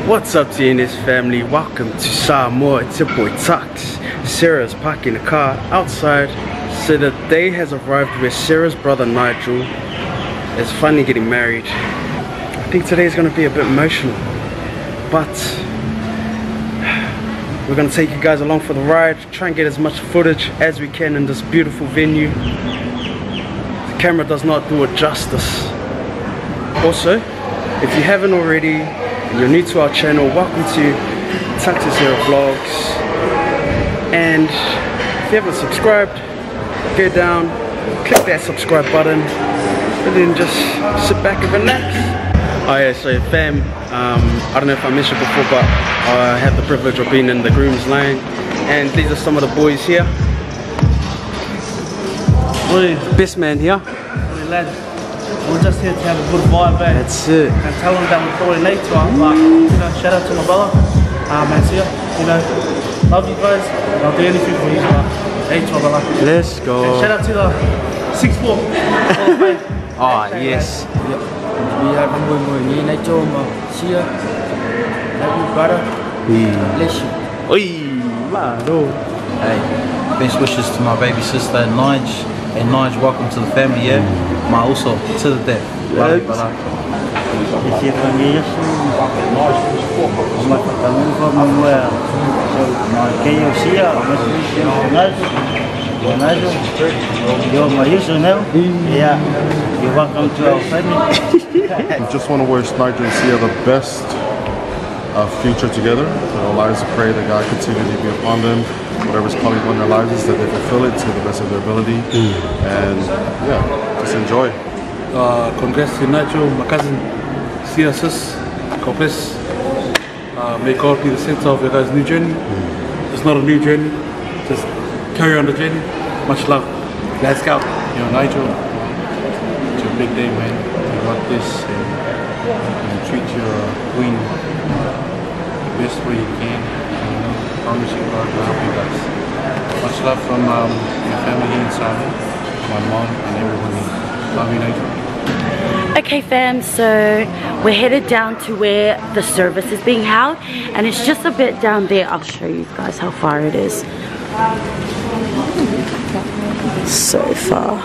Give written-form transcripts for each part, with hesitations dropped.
What's up TNS family, welcome to Samoa. It's your boy Tux. Sarah's parking the car outside, so the day has arrived where Sarah's brother Nigel is finally getting married. I think today is going to be a bit emotional, but we're going to take you guys along for the ride, try and get as much footage as we can in this beautiful venue. The camera does not do it justice. Also, if you haven't already and you're new to our channel, welcome to Tux's Hero Vlogs. And if you haven't subscribed, go down, click that subscribe button, and then just sit back and relax. Oh yeah, so fam, I don't know if I mentioned before, but I have the privilege of being in the groom's lane, and these are some of the boys here. Best man here. Lad, we're just here to have a good vibe, eh? That's it. And tell them that we're probably late to our, like, you know, shout out to my brother, man, see ya, you know, love you guys, and I'll do anything for you, but hey, my brother. Let's go. And shout out to the 6'4". Oh, yes. Yep. We have a good night, see ya. Love you, brother. Bless you. Oi, mano. Hey, best wishes to my baby sister Nige. And Nige, welcome to the family, yeah? Ma also, to the death. Love you, brother. You're my user now. Yeah, you're welcome to our family. We just want to wish Nigel and Sia the best future together. Our lives, pray that God continue to be upon them. Whatever's calling on their lives is that they fulfill it to the best of their ability. And yeah, just enjoy. Congrats to Nigel, my cousin, Sia sis, God bless. May God be the center of your guys' new journey. It's not a new journey, just carry on the journey. Much love. Let's go. You know, Nigel, it's your big day, man. You got this, and treat your queen the best way you can. Promise you God will help you guys. Much love from your family inside, my mom and everyone here. Love you, Nigel. Okay fam, so we're headed down to where the service is being held, and it's just a bit down there. I'll show you guys how far it is. So far.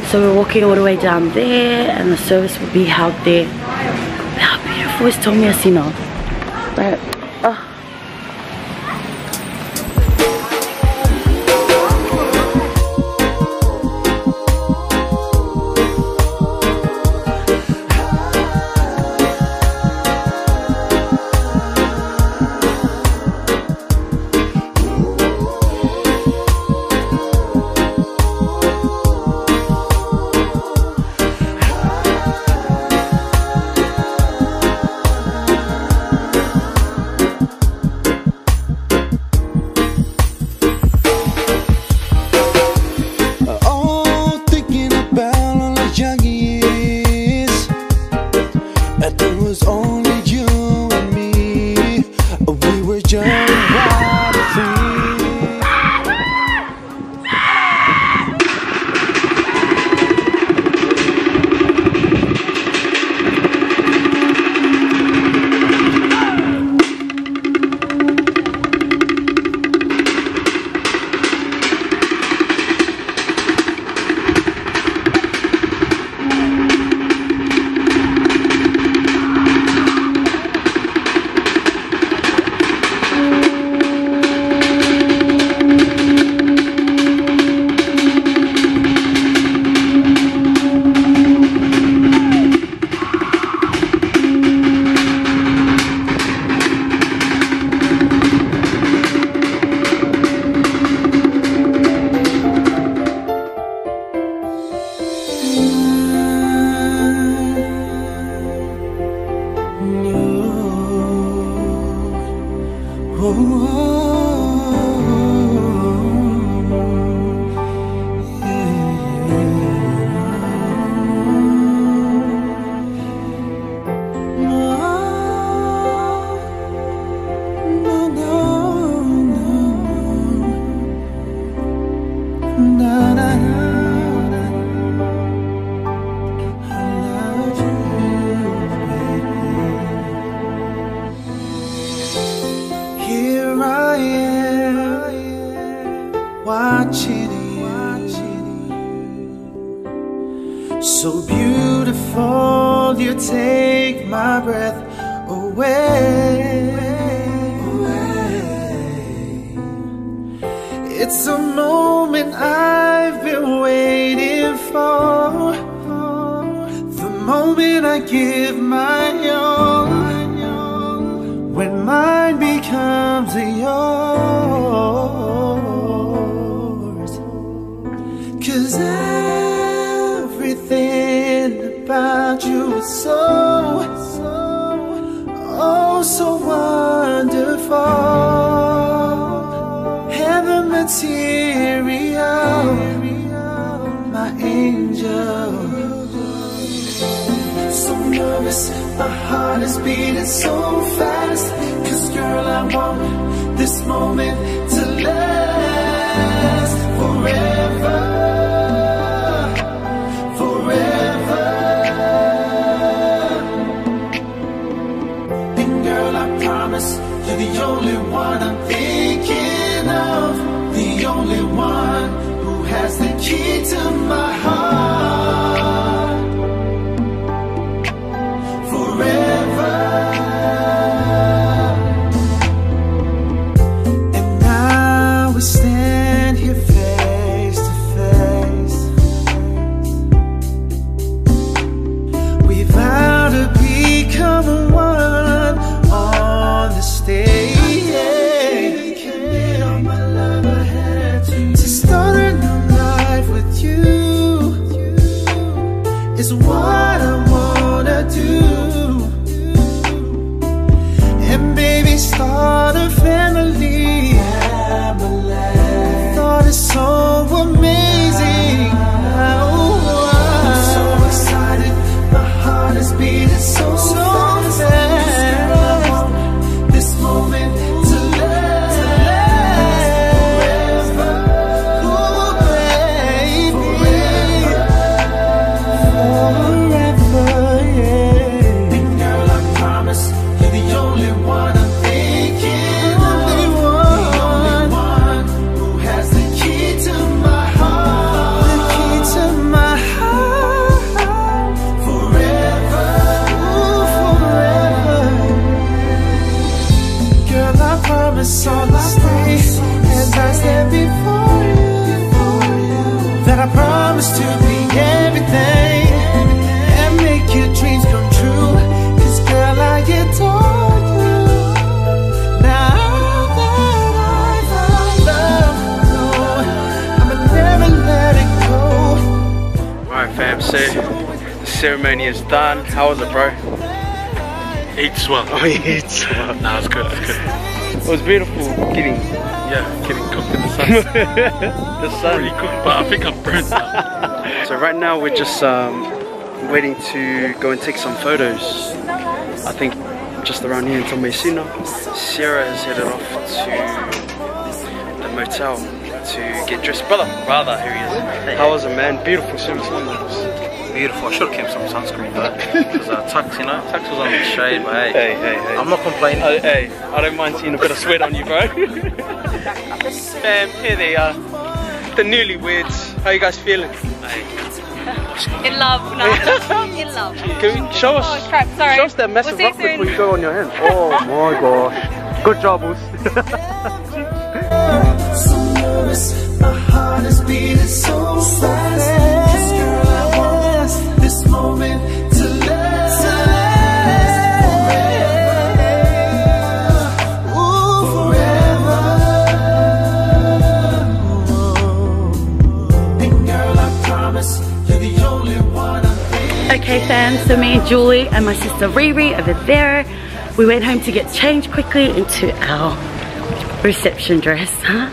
So we're walking all the way down there, and the service will be held there. How beautiful is Tommy Asino? Right. watching you. So beautiful, you take my breath away. It's a moment I've been waiting for, the moment I give my all, when mine becomes yours. 'Cause everything about you is so, oh so wonderful. Heaven material, my angel. So nervous, my heart is beating so fast. 'Cause girl, I want this moment to last forever, forever. And girl, I promise you're the only one I'm thinking of, the only one who has the key to my heart. Forever. And now we stand here face to face. We vow to become one on the stage. To start a new life with you is what I wanna do. And baby, start a family. The thought is so amazing. Oh, I'm so excited, my heart is beating so fast. Girl, I want this moment to last forever. Oh, baby, forever, yeah. And girl, I promise you're the only one I'm thinking of, the only one who has the key to my heart, the key to my heart. Forever, ooh, forever. Girl, I promise I'll stay as I stand before you, that I promise to be everything and make your dreams come true. 'Cause girl, I adore you. Now that I found love, no, I'ma never let it go. Alright fam, so the ceremony is done. How was it, bro? Eats well. Oh yeah, it's Nah, it's good, it's good. it was beautiful getting Getting cooked in the sun. the sun. Really cooked, but I think I'm burnt out. So right now we're just waiting to go and take some photos. I think just around here in Tomesina. Sierra has headed off to the motel to get dressed. Brother, here he is. How was it, man? Beautiful service. Beautiful. I should have kept some sunscreen though. Because Tux, you know, Tux was on the shade, but hey, Hey. I'm not complaining. Hey, I don't mind seeing a bit of sweat on you, bro. Fam, here they are. The newlyweds. How you guys feeling? In love, no. In love. Can you show us? Oh crap, sorry. Show us that massive We'll rock see you before soon. you go on your hand. Oh my gosh. Good job, boss. So nervous, my heart is beating so fast. 'Cause girl, I want this moment to last forever. Ooh, forever. And girl, I promise you're the only one I'm thinking. Okay fam, so me and Julie and my sister Riri over there, we went home to get changed quickly into our reception dress, huh?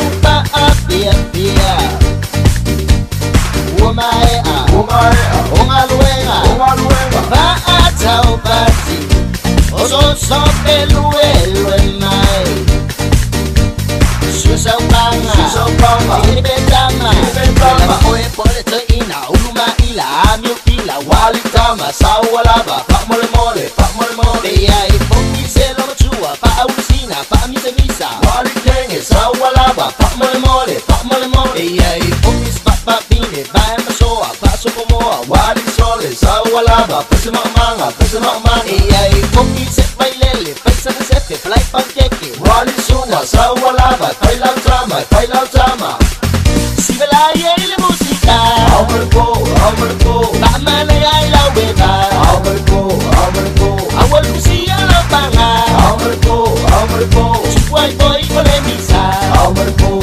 upa apia pia Umaea Ungaluenga Vaata upati Oso sope luelwe mai Susa upanga Ibetama Lama oe pole to ina Uluma ila amyo ila Wali tama Sawalaba Pak mole mole Ya ipoki selo machua Pa awusina Pa misa misa Wali kenge Sawalaba Pak mole mole Ya ipoki spak bine Bae masoa Pa sopomoa Wali sole Sawalaba Pese manga Ya ipoki sep bailele Pesa na sepe Play pankeke Wali suma Sawalaba Kai lau drama Sibela yele musika Amarko Bama na yai lau beba Amarko Awal kusia lau banga Amarko Chukwai boy kole misa Amarko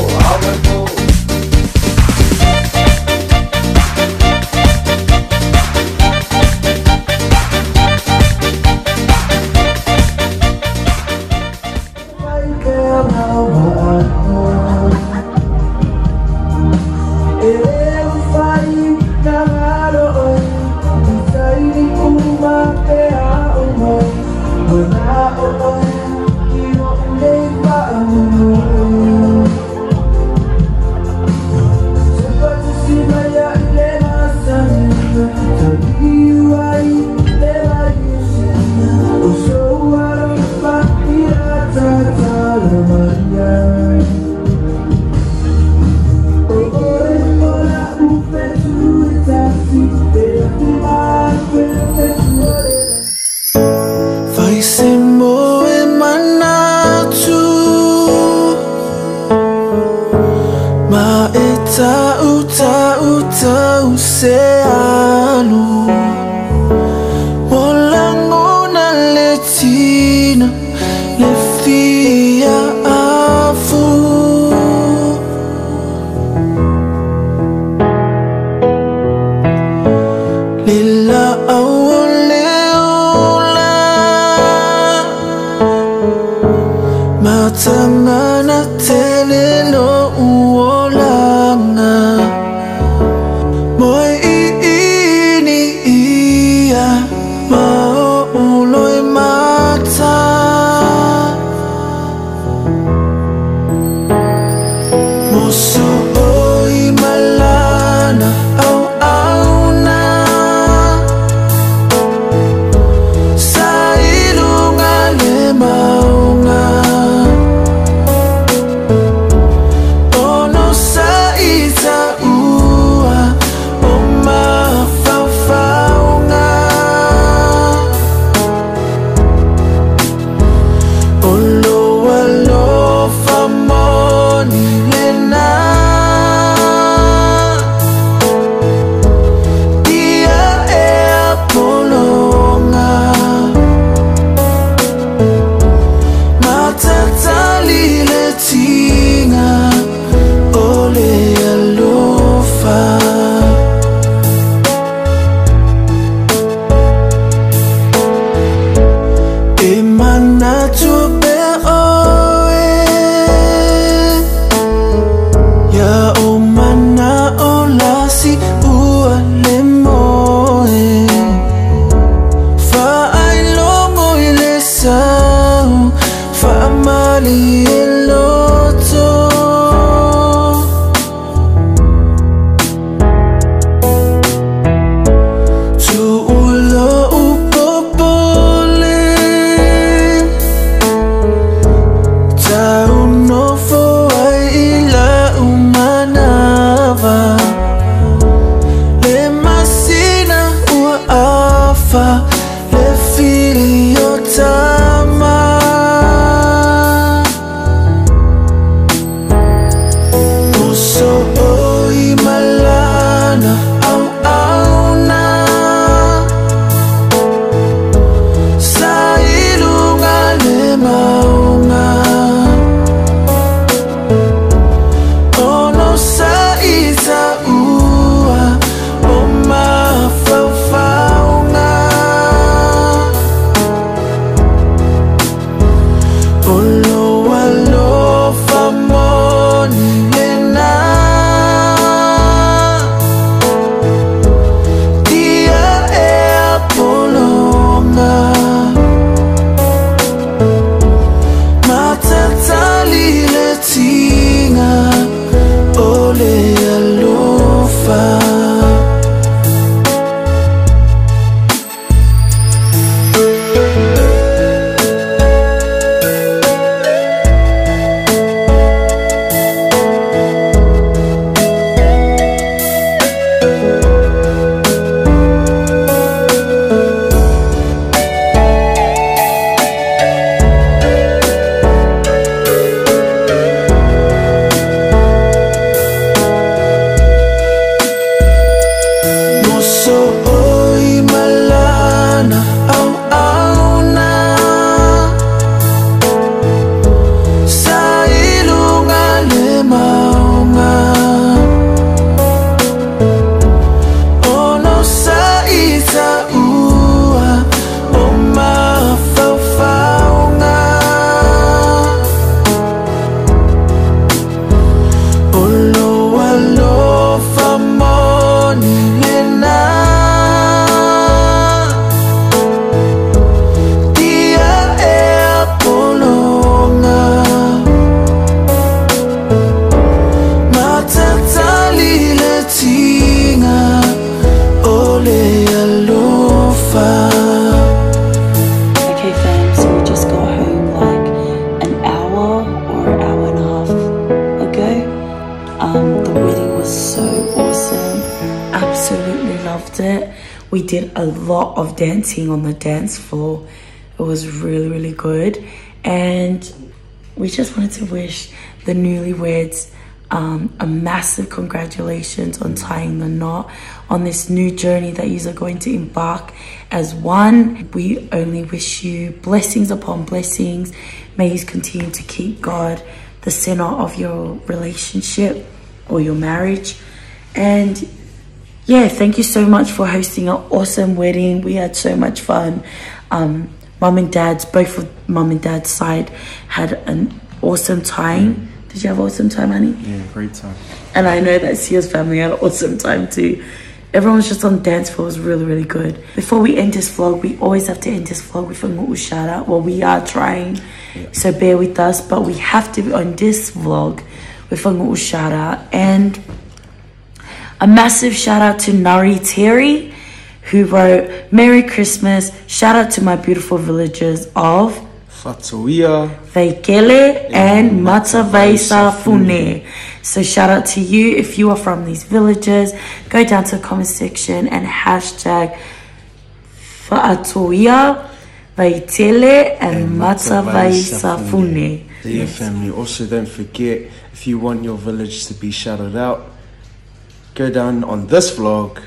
Oceano Walang letina Lefia afu Lila awoleola Matangana telelo uolanga Boy ini iya mau uloy mata Muso oy malana au na Sa ilungan lemau nga Ono sa ita ua Olo alo famoni lena The wedding was so awesome. Absolutely loved it. We did a lot of dancing on the dance floor. It was really, really good. And we just wanted to wish the newlyweds a massive congratulations on tying the knot on this new journey that you are going to embark as one. We only wish you blessings upon blessings. May you continue to keep God the center of your relationship or your marriage. And yeah, thank you so much for hosting an awesome wedding. We had so much fun. Mum and Dad's, both of Mum and Dad's side had an awesome time. Did you have an awesome time, honey? Yeah, great time. And I know that Sia's family had an awesome time too. Everyone was just on the dance floor. It was really, really good. Before we end this vlog, we always have to end this vlog with a ngu'u shout out. Well, we are trying, so bear with us. But we have to on this vlog with a ngu'u shout out. And a massive shout out to Nari Terry, who wrote, Merry Christmas. Shout out to my beautiful villagers of Fatuia, Veikele and Matavaisafune. So shout out to you if you are from these villages. Go down to the comment section and hashtag Fatuia, Veikele and Matavaisafune. Dear family, also don't forget, if you want your village to be shouted out, go down on this vlog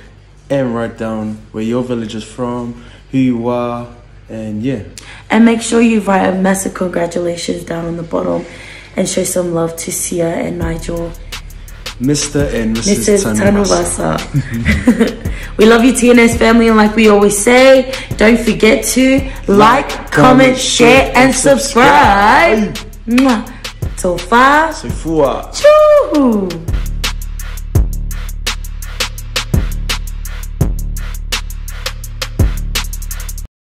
and write down where your village is from, who you are, and yeah. And make sure you write a massive congratulations down on the bottom and show some love to Sia and Nigel. Mr. and Mrs. Tanuvasa. We love you, TNS family, and like we always say, don't forget to like, comment, share, and subscribe. Tofa. Sefua. Choo.